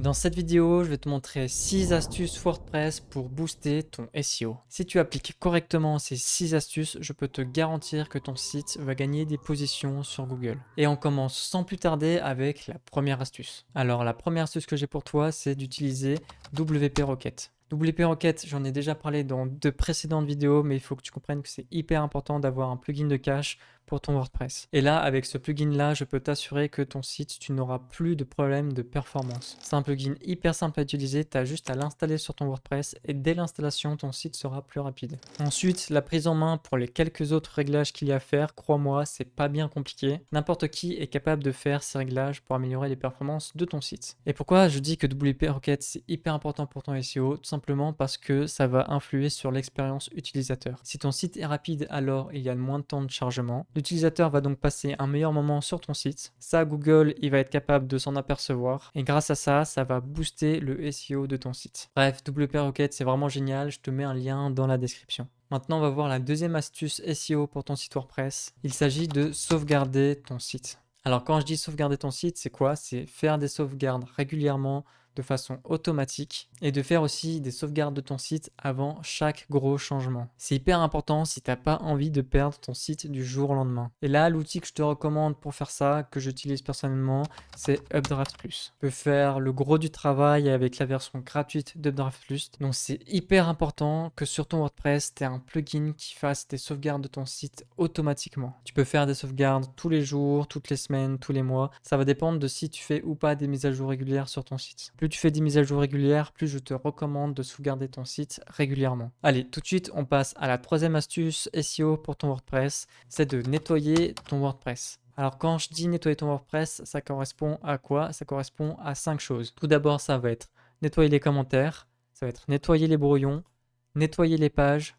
Dans cette vidéo, je vais te montrer 6 astuces WordPress pour booster ton SEO. Si tu appliques correctement ces 6 astuces, je peux te garantir que ton site va gagner des positions sur Google. Et on commence sans plus tarder avec la première astuce. Alors la première astuce que j'ai pour toi, c'est d'utiliser WP Rocket. WP Rocket, j'en ai déjà parlé dans de précédentes vidéos, mais il faut que tu comprennes que c'est hyper important d'avoir un plugin de cache pour ton WordPress. Et là, avec ce plugin-là, je peux t'assurer que ton site, tu n'auras plus de problème de performance. C'est un plugin hyper simple à utiliser, tu as juste à l'installer sur ton WordPress et dès l'installation, ton site sera plus rapide. Ensuite, la prise en main pour les quelques autres réglages qu'il y a à faire, crois-moi, c'est pas bien compliqué. N'importe qui est capable de faire ces réglages pour améliorer les performances de ton site. Et pourquoi je dis que WP Rocket c'est hyper important pour ton SEO? Tout simplement parce que ça va influer sur l'expérience utilisateur. Si ton site est rapide, alors il y a moins de temps de chargement. L'utilisateur va donc passer un meilleur moment sur ton site. Ça, Google, il va être capable de s'en apercevoir. Et grâce à ça, ça va booster le SEO de ton site. Bref, WP Rocket, c'est vraiment génial. Je te mets un lien dans la description. Maintenant, on va voir la deuxième astuce SEO pour ton site WordPress. Il s'agit de sauvegarder ton site. Alors, quand je dis sauvegarder ton site, c'est quoi? C'est faire des sauvegardes régulièrement de façon automatique et de faire aussi des sauvegardes de ton site avant chaque gros changement. C'est hyper important si tu n'as pas envie de perdre ton site du jour au lendemain. Et là, l'outil que je te recommande pour faire ça, que j'utilise personnellement, c'est Updraft Plus. Tu peux faire le gros du travail avec la version gratuite d'Updraft Plus. Donc c'est hyper important que sur ton WordPress, tu aies un plugin qui fasse des sauvegardes de ton site automatiquement. Tu peux faire des sauvegardes tous les jours, toutes les semaines, tous les mois. Ça va dépendre de si tu fais ou pas des mises à jour régulières sur ton site. Plus tu fais des mises à jour régulières, plus je te recommande de sauvegarder ton site régulièrement. Allez, tout de suite, on passe à la troisième astuce SEO pour ton WordPress, c'est de nettoyer ton WordPress. Alors quand je dis nettoyer ton WordPress, ça correspond à quoi? Ça correspond à 5 choses. Tout d'abord, ça va être nettoyer les commentaires, ça va être nettoyer les brouillons, nettoyer les pages,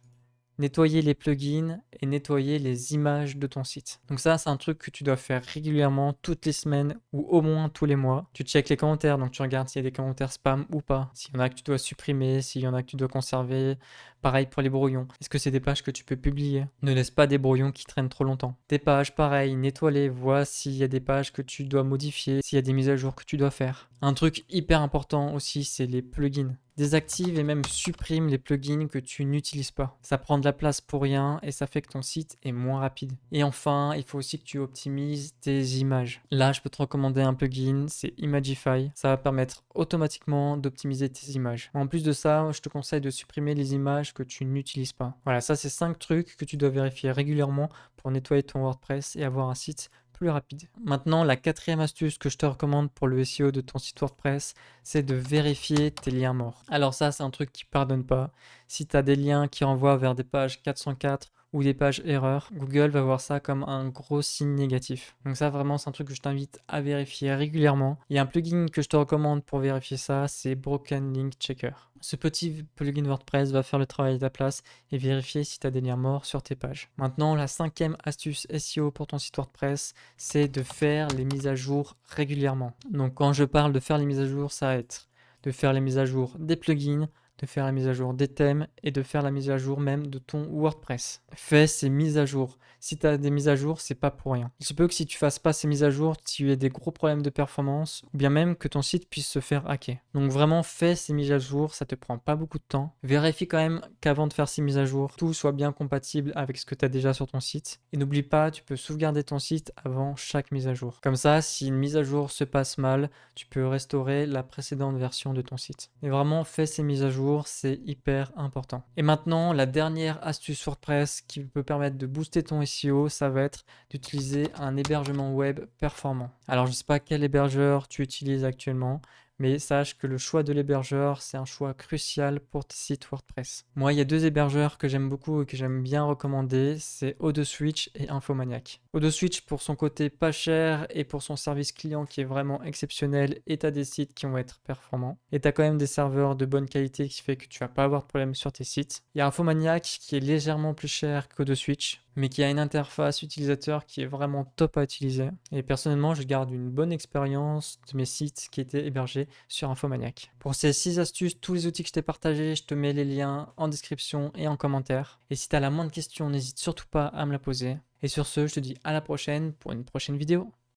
nettoyer les plugins et nettoyer les images de ton site. Donc ça, c'est un truc que tu dois faire régulièrement toutes les semaines ou au moins tous les mois. Tu checkes les commentaires, donc tu regardes s'il y a des commentaires spam ou pas, s'il y en a que tu dois supprimer, s'il y en a que tu dois conserver. Pareil pour les brouillons. Est-ce que c'est des pages que tu peux publier? Ne laisse pas des brouillons qui traînent trop longtemps. Tes pages, pareil, nettoie-les, vois s'il y a des pages que tu dois modifier, s'il y a des mises à jour que tu dois faire. Un truc hyper important aussi, c'est les plugins. Désactive et même supprime les plugins que tu n'utilises pas. Ça prend de la place pour rien et ça fait que ton site est moins rapide. Et enfin, il faut aussi que tu optimises tes images. Là, je peux te recommander un plugin, c'est Imagify. Ça va permettre automatiquement d'optimiser tes images. En plus de ça, je te conseille de supprimer les images que tu n'utilises pas. Voilà, ça c'est 5 trucs que tu dois vérifier régulièrement pour nettoyer ton WordPress et avoir un site plus rapide. Maintenant, la quatrième astuce que je te recommande pour le SEO de ton site WordPress, c'est de vérifier tes liens morts. Alors ça, c'est un truc qui pardonne pas. Si tu as des liens qui renvoient vers des pages 404 ou des pages erreurs, Google va voir ça comme un gros signe négatif. Donc ça, vraiment, c'est un truc que je t'invite à vérifier régulièrement. Il y a un plugin que je te recommande pour vérifier ça, c'est Broken Link Checker. Ce petit plugin WordPress va faire le travail à ta place et vérifier si tu as des liens morts sur tes pages. Maintenant, la cinquième astuce SEO pour ton site WordPress, c'est de faire les mises à jour régulièrement. Donc quand je parle de faire les mises à jour, ça va être de faire les mises à jour des plugins, de faire la mise à jour des thèmes et de faire la mise à jour même de ton WordPress. Fais ces mises à jour. Si tu as des mises à jour, c'est pas pour rien. Il se peut que si tu fasses pas ces mises à jour, tu aies des gros problèmes de performance ou bien même que ton site puisse se faire hacker. Donc vraiment, fais ces mises à jour, ça te prend pas beaucoup de temps. Vérifie quand même qu'avant de faire ces mises à jour, tout soit bien compatible avec ce que tu as déjà sur ton site. Et n'oublie pas, tu peux sauvegarder ton site avant chaque mise à jour. Comme ça, si une mise à jour se passe mal, tu peux restaurer la précédente version de ton site. Et vraiment, fais ces mises à jour, c'est hyper important. Et maintenant, la dernière astuce WordPress qui peut permettre de booster ton SEO, ça va être d'utiliser un hébergement web performant. Alors, je ne sais pas quel hébergeur tu utilises actuellement, mais sache que le choix de l'hébergeur, c'est un choix crucial pour tes sites WordPress. Moi, il y a 2 hébergeurs que j'aime beaucoup et que j'aime bien recommander, c'est Odoswitch et Infomaniac. Odoswitch pour son côté pas cher et pour son service client qui est vraiment exceptionnel et tu as des sites qui vont être performants. Et tu as quand même des serveurs de bonne qualité qui fait que tu vas pas avoir de problème sur tes sites. Il y a Infomaniac qui est légèrement plus cher qu'Odoswitch, mais qui a une interface utilisateur qui est vraiment top à utiliser. Et personnellement, je garde une bonne expérience de mes sites qui étaient hébergés sur Infomaniac. Pour ces 6 astuces, tous les outils que je t'ai partagés, je te mets les liens en description et en commentaire. Et si tu as la moindre question, n'hésite surtout pas à me la poser. Et sur ce, je te dis à la prochaine pour une prochaine vidéo.